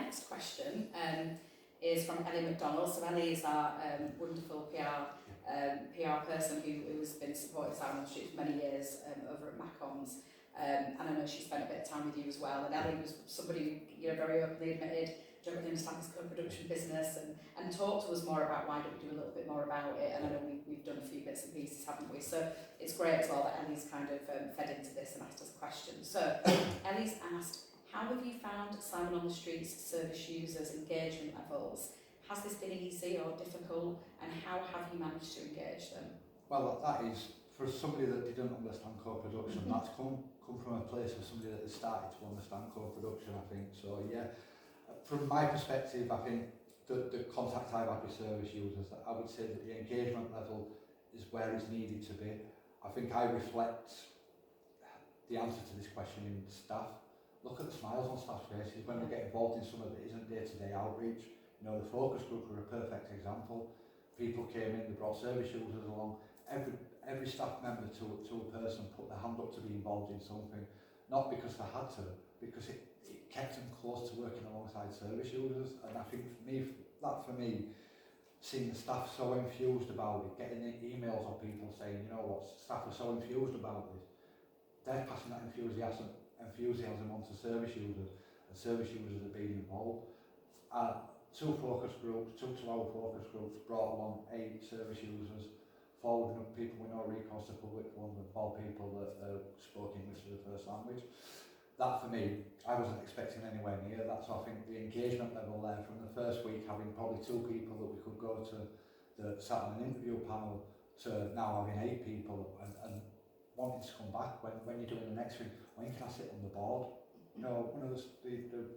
next question is from Ellie McDonald. So Ellie is our wonderful PR person who has been supporting Simon on the Street for many years over at Macons. And I know she spent a bit of time with you as well. And Ellie was somebody who very openly admitted, do you understand this co-production business, and talk to us more about why don't we do a little bit more about it. And I know we've done a few bits and pieces, haven't we? So it's great as well that Ellie's kind of fed into this and asked us questions. So Ellie's asked, how have you found Simon on the Street's service users' engagement levels? Has this been easy or difficult, and how have you managed to engage them? Well, that is, for somebody that didn't understand co-production, that's come from a place of somebody that has started to understand co-production, I think. So yeah, from my perspective, I think the contact I've had with service users, I would say that the engagement level is where it's needed to be. I think I reflect the answer to this question in staff. Look at the smiles on staff's faces when we get involved in some of it isn't day-to-day outreach. You know, the focus group were a perfect example. People came in, they brought service users along. Every staff member to a person put their hand up to be involved in something, not because they had to, because it kept them close to working alongside service users. And I think for me, seeing the staff so infused about it, getting the emails of people saying, you know what, staff are so infused about this, they're passing that enthusiasm on to service users, and service users are being involved. Two 2-hour focus groups brought along 8 service users, 4 people with no recourse to public funds, and 4 people that spoke English as a first language. That for me, I wasn't expecting anywhere near that, so I think the engagement level there from the first week, having probably 2 people that we could go to that sat on an interview panel, to now having 8 people and wanting to come back when you're doing the next thing. When can I sit on the board? You know, one of the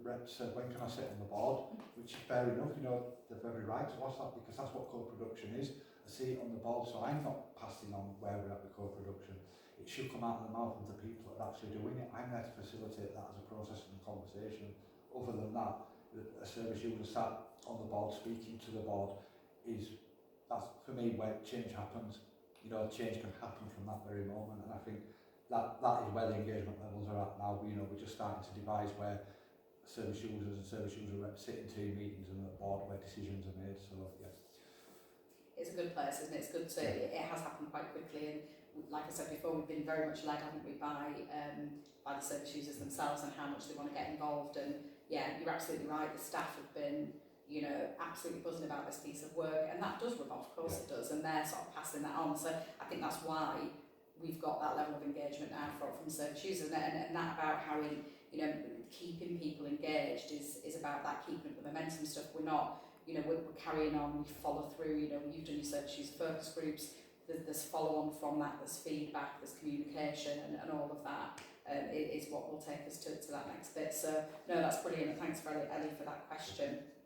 reps said, when can I sit on the board? Which is fair enough, you know, they're very right to ask that, because that's what co-production is, a seat on the board. So I'm not passing on where we're at with co-production. It should come out of the mouth of the people that are actually doing it. I'm there to facilitate that as a process and a conversation. Other than that, a service user sat on the board speaking to the board that's for me where change happens. You know, change can happen from that very moment, and I think that is where the engagement levels are at now. You know, we're just starting to devise where service users and service user reps sit in team meetings and at the board where decisions are made. So yeah, it's a good place, isn't it? It's good to. It has happened quite quickly, and like I said before, we've been very much led, haven't we, by the service users themselves and how much they want to get involved. And yeah, you're absolutely right. The staff have been, you know, absolutely buzzing about this piece of work, and that does rub off, of course it does, and they're sort of passing that on. So I think that's why we've got that level of engagement now from service users, and that about how we, you know, keeping people engaged is about that keeping up the momentum stuff. We're not, you know, we're carrying on, we follow through. You know, you've done your service user focus groups, there's follow on from that, there's feedback, there's communication, and all of that is what will take us to that next bit. So no, that's brilliant, and thanks for Ellie for that question.